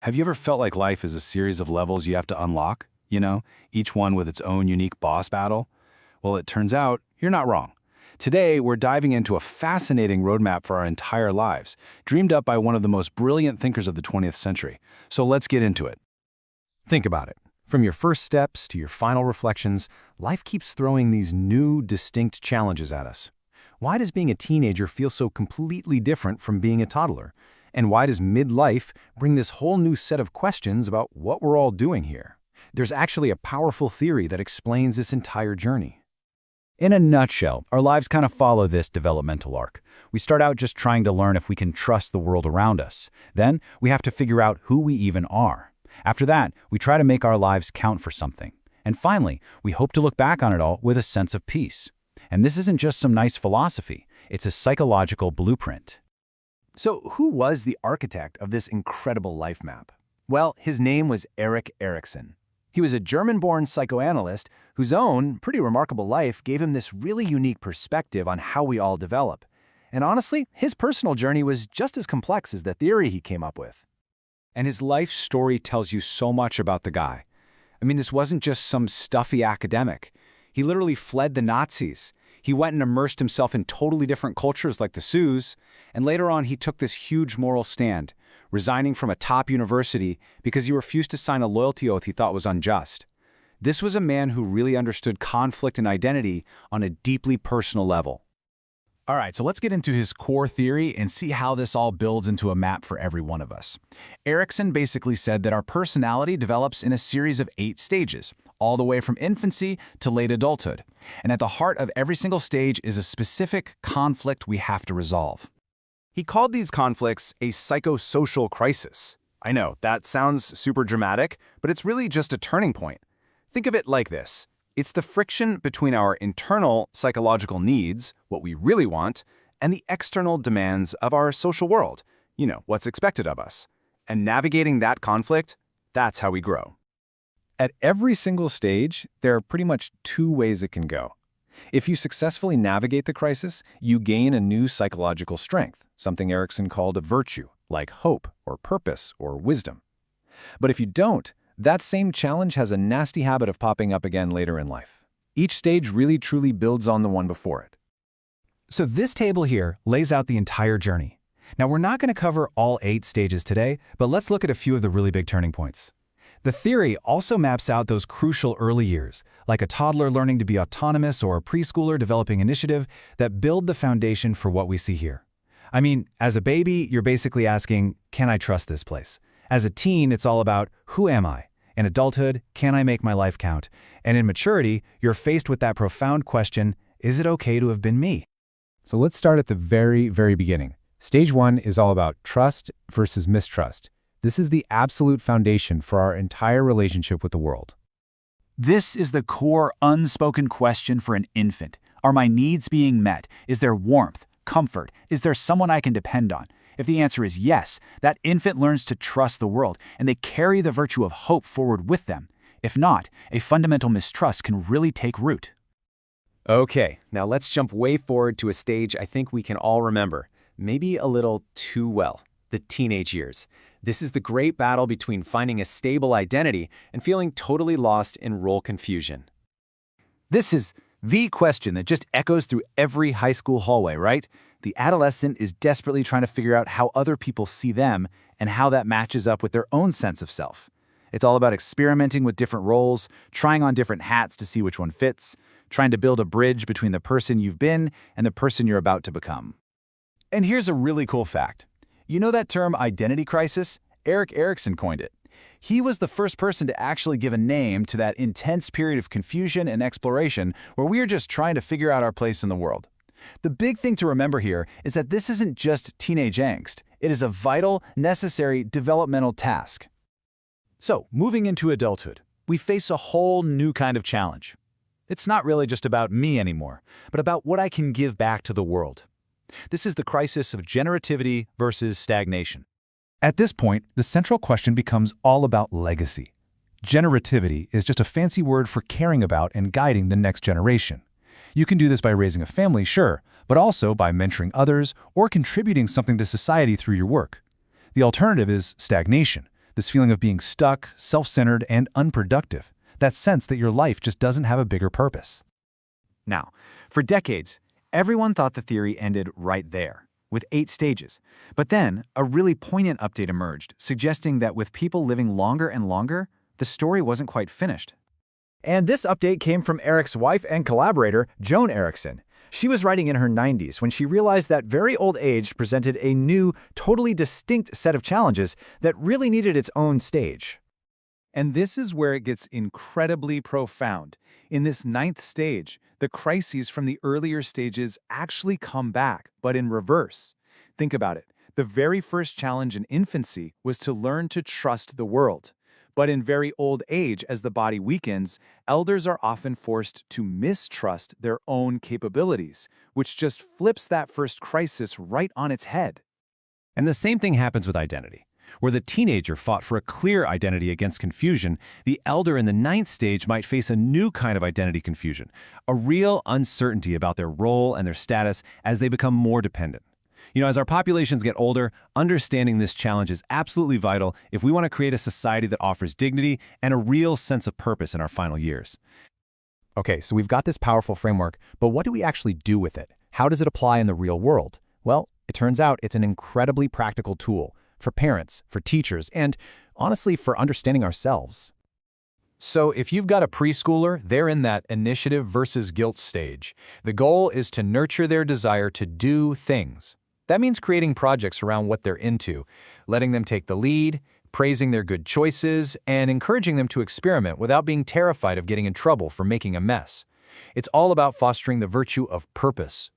Have you ever felt like life is a series of levels you have to unlock? Each one with its own unique boss battle? Well, it turns out you're not wrong. Today, we're diving into a fascinating roadmap for our entire lives, dreamed up by one of the most brilliant thinkers of the 20th century. So let's get into it. Think about it. From your first steps to your final reflections, life keeps throwing these new, distinct challenges at us. Why does being a teenager feel so completely different from being a toddler? And why does midlife bring this whole new set of questions about what we're all doing here? There's actually a powerful theory that explains this entire journey. In a nutshell, our lives kind of follow this developmental arc. We start out just trying to learn if we can trust the world around us. Then, we have to figure out who we even are. After that, we try to make our lives count for something. And finally, we hope to look back on it all with a sense of peace. And this isn't just some nice philosophy, it's a psychological blueprint. So who was the architect of this incredible life map? Well, his name was Erik Erikson. He was a German-born psychoanalyst whose own pretty remarkable life gave him this really unique perspective on how we all develop. And honestly, his personal journey was just as complex as the theory he came up with. And his life story tells you so much about the guy. This wasn't just some stuffy academic. He literally fled the Nazis. He went and immersed himself in totally different cultures like the Sioux, and later on he took this huge moral stand, resigning from a top university because he refused to sign a loyalty oath he thought was unjust. This was a man who really understood conflict and identity on a deeply personal level. All right, so let's get into his core theory and see how this all builds into a map for every one of us. Erikson basically said that our personality develops in a series of 8 stages, all the way from infancy to late adulthood. And at the heart of every single stage is a specific conflict we have to resolve. He called these conflicts a psychosocial crisis. I know, that sounds super dramatic, but it's really just a turning point. Think of it like this. It's the friction between our internal psychological needs, what we really want, and the external demands of our social world, what's expected of us. And navigating that conflict, that's how we grow. At every single stage, there are pretty much 2 ways it can go. If you successfully navigate the crisis, you gain a new psychological strength, something Erikson called a virtue, like hope or purpose or wisdom. But if you don't, that same challenge has a nasty habit of popping up again later in life. Each stage really truly builds on the one before it. So this table here lays out the entire journey. Now we're not going to cover all 8 stages today, but let's look at a few of the really big turning points. The theory also maps out those crucial early years, like a toddler learning to be autonomous or a preschooler developing initiative that build the foundation for what we see here. As a baby, you're basically asking, can I trust this place? As a teen, it's all about, who am I? In adulthood, can I make my life count? And in maturity, you're faced with that profound question, is it okay to have been me? So let's start at the very, very beginning. Stage 1 is all about trust versus mistrust. This is the absolute foundation for our entire relationship with the world. This is the core unspoken question for an infant. Are my needs being met? Is there warmth, comfort? Is there someone I can depend on? If the answer is yes, that infant learns to trust the world, and they carry the virtue of hope forward with them. If not, a fundamental mistrust can really take root. Okay, now let's jump way forward to a stage I think we can all remember, maybe a little too well, the teenage years. This is the great battle between finding a stable identity and feeling totally lost in role confusion. This is the question that just echoes through every high school hallway, right? The adolescent is desperately trying to figure out how other people see them and how that matches up with their own sense of self. It's all about experimenting with different roles, trying on different hats to see which one fits, trying to build a bridge between the person you've been and the person you're about to become. And here's a really cool fact. You know that term identity crisis? Erik Erikson coined it. He was the first person to actually give a name to that intense period of confusion and exploration where we are just trying to figure out our place in the world. The big thing to remember here is that this isn't just teenage angst. It is a vital, necessary developmental task. So, moving into adulthood, we face a whole new kind of challenge. It's not really just about me anymore, but about what I can give back to the world. This is the crisis of generativity versus stagnation. At this point, the central question becomes all about legacy. Generativity is just a fancy word for caring about and guiding the next generation. You can do this by raising a family, sure, but also by mentoring others or contributing something to society through your work. The alternative is stagnation, this feeling of being stuck, self-centered, and unproductive. That sense that your life just doesn't have a bigger purpose. Now, for decades, everyone thought the theory ended right there, with 8 stages. But then, a really poignant update emerged, suggesting that with people living longer and longer, the story wasn't quite finished. And this update came from Erik's wife and collaborator, Joan Erikson. She was writing in her 90s when she realized that very old age presented a new, totally distinct set of challenges that really needed its own stage. And this is where it gets incredibly profound. In this 9th stage, the crises from the earlier stages actually come back, but in reverse. Think about it. The very first challenge in infancy was to learn to trust the world. But in very old age, as the body weakens, elders are often forced to mistrust their own capabilities, which just flips that first crisis right on its head. And the same thing happens with identity. Where the teenager fought for a clear identity against confusion, the elder in the 9th stage might face a new kind of identity confusion, a real uncertainty about their role and their status as they become more dependent. As our populations get older, understanding this challenge is absolutely vital if we want to create a society that offers dignity and a real sense of purpose in our final years. Okay, so we've got this powerful framework, but what do we actually do with it? How does it apply in the real world? Well, it turns out it's an incredibly practical tool for parents, for teachers, and honestly, for understanding ourselves. So if you've got a preschooler, they're in that initiative versus guilt stage. The goal is to nurture their desire to do things. That means creating projects around what they're into, letting them take the lead, praising their good choices, and encouraging them to experiment without being terrified of getting in trouble for making a mess. It's all about fostering the virtue of purpose.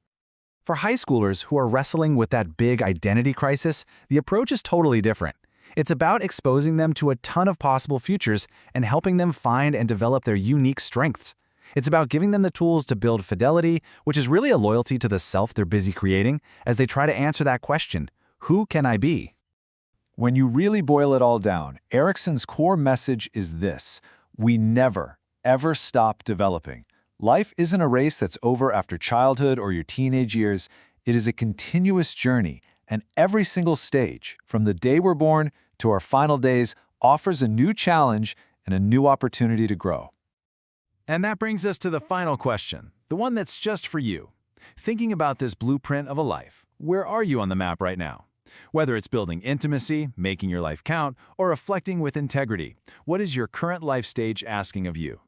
For high schoolers who are wrestling with that big identity crisis, the approach is totally different. It's about exposing them to a ton of possible futures and helping them find and develop their unique strengths. It's about giving them the tools to build fidelity, which is really a loyalty to the self they're busy creating, as they try to answer that question, who can I be? When you really boil it all down, Erikson's core message is this: we never, ever stop developing. Life isn't a race that's over after childhood or your teenage years. It is a continuous journey, and every single stage, from the day we're born to our final days, offers a new challenge and a new opportunity to grow. And that brings us to the final question, the one that's just for you. Thinking about this blueprint of a life, where are you on the map right now? Whether it's building intimacy, making your life count, or reflecting with integrity, what is your current life stage asking of you?